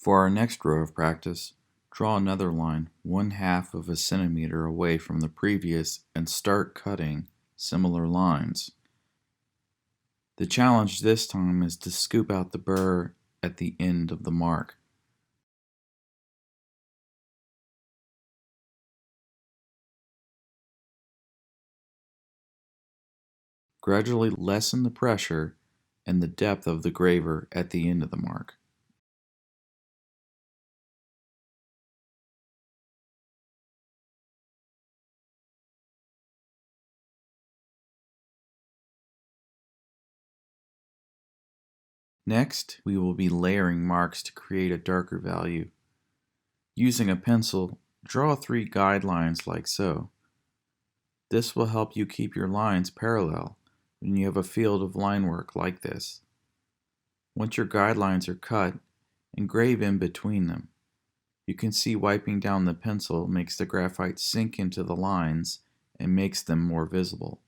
For our next row of practice, draw another line 1/2 of a centimeter away from the previous and start cutting similar lines. The challenge this time is to scoop out the burr at the end of the mark. Gradually lessen the pressure and the depth of the graver at the end of the mark. Next, we will be layering marks to create a darker value. Using a pencil, draw 3 guidelines like so. This will help you keep your lines parallel when you have a field of line work like this. Once your guidelines are cut, engrave in between them. You can see wiping down the pencil makes the graphite sink into the lines and makes them more visible.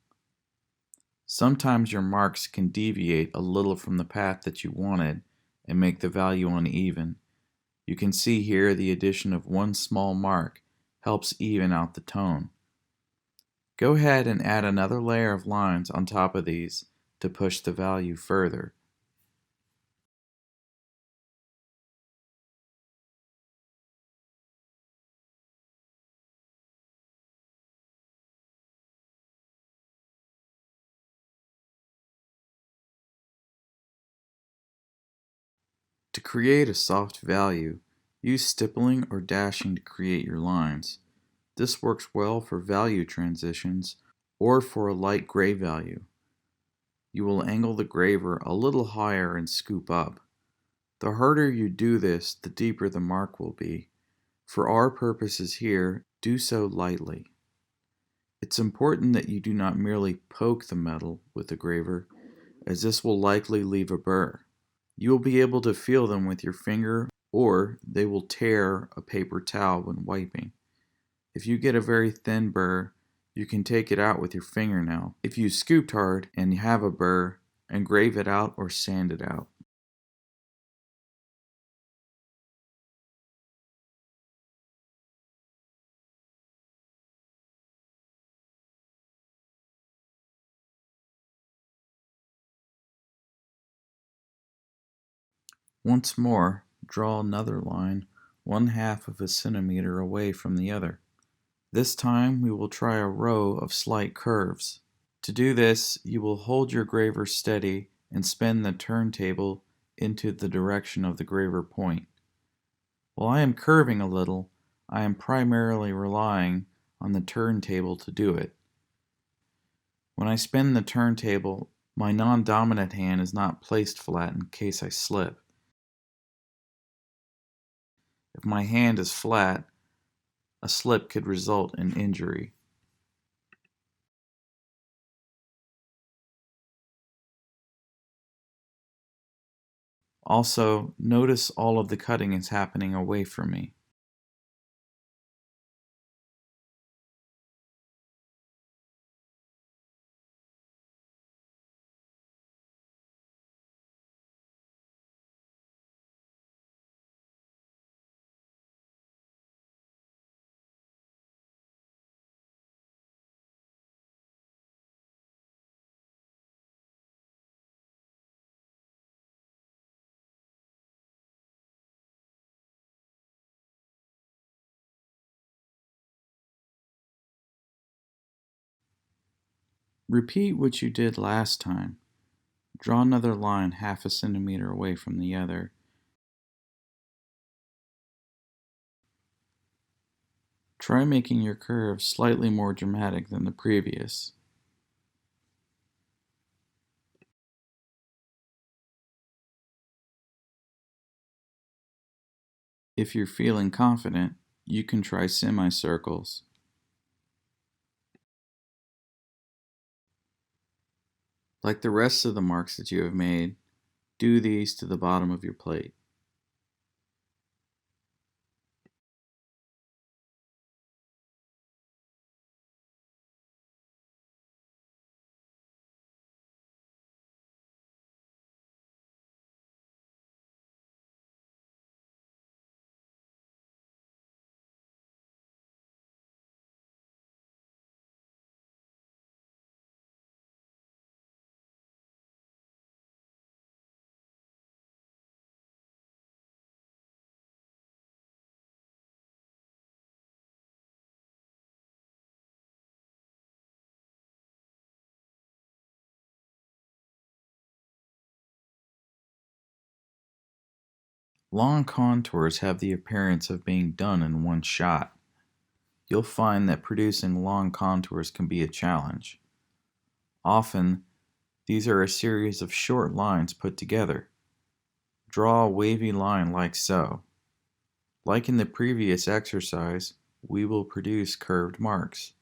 Sometimes your marks can deviate a little from the path that you wanted and make the value uneven. You can see here the addition of one small mark helps even out the tone. Go ahead and add another layer of lines on top of these to push the value further. To create a soft value, use stippling or dashing to create your lines. This works well for value transitions or for a light gray value. You will angle the graver a little higher and scoop up. The harder you do this, the deeper the mark will be. For our purposes here, do so lightly. It's important that you do not merely poke the metal with the graver, as this will likely leave a burr. You will be able to feel them with your finger, or they will tear a paper towel when wiping. If you get a very thin burr, you can take it out with your fingernail. If you scooped hard and have a burr, engrave it out or sand it out. Once more, draw another line 1/2 of a centimeter away from the other. This time we will try a row of slight curves. To do this, you will hold your graver steady and spin the turntable into the direction of the graver point. While I am curving a little, I am primarily relying on the turntable to do it. When I spin the turntable, my non-dominant hand is not placed flat in case I slip. If my hand is flat, a slip could result in injury. Also, notice all of the cutting is happening away from me. Repeat what you did last time. Draw another line 1/2 a centimeter away from the other. Try making your curve slightly more dramatic than the previous. If you're feeling confident, you can try semicircles. Like the rest of the marks that you have made, do these to the bottom of your plate. Long contours have the appearance of being done in one shot. You'll find that producing long contours can be a challenge. Often, these are a series of short lines put together. Draw a wavy line like so. Like in the previous exercise, we will produce curved marks.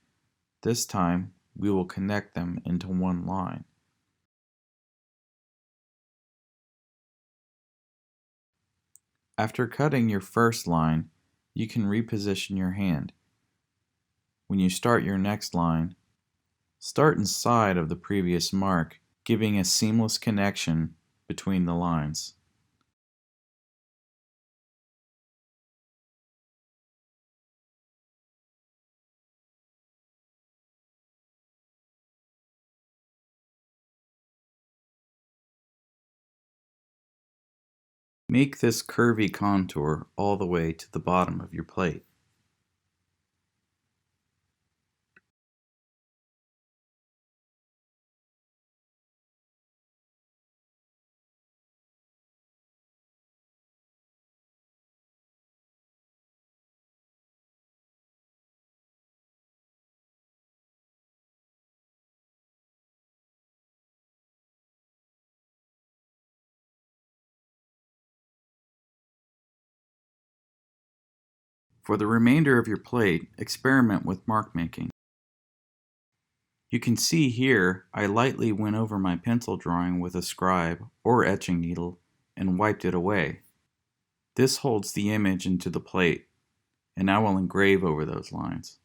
This time, we will connect them into one line. After cutting your first line, you can reposition your hand. When you start your next line, start inside of the previous mark, giving a seamless connection between the lines. Make this curvy contour all the way to the bottom of your plate. For the remainder of your plate, experiment with mark making. You can see here I lightly went over my pencil drawing with a scribe or etching needle and wiped it away. This holds the image into the plate, and I will engrave over those lines.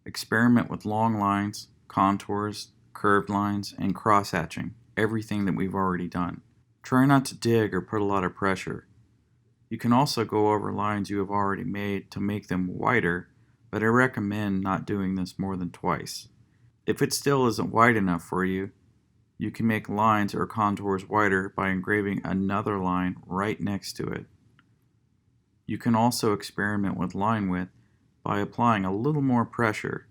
Experiment with long lines, contours, curved lines, and cross-hatching, everything that we've already done. Try not to dig or put a lot of pressure. You can also go over lines you have already made to make them wider, but I recommend not doing this more than twice. If it still isn't wide enough for you, you can make lines or contours wider by engraving another line right next to it. You can also experiment with line width by applying a little more pressure,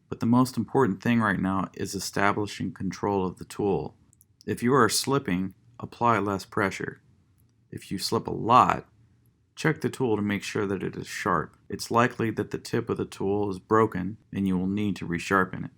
but the most important thing right now is establishing control of the tool. If you are slipping, apply less pressure. If you slip a lot, check the tool to make sure that it is sharp. It's likely that the tip of the tool is broken and you will need to resharpen it.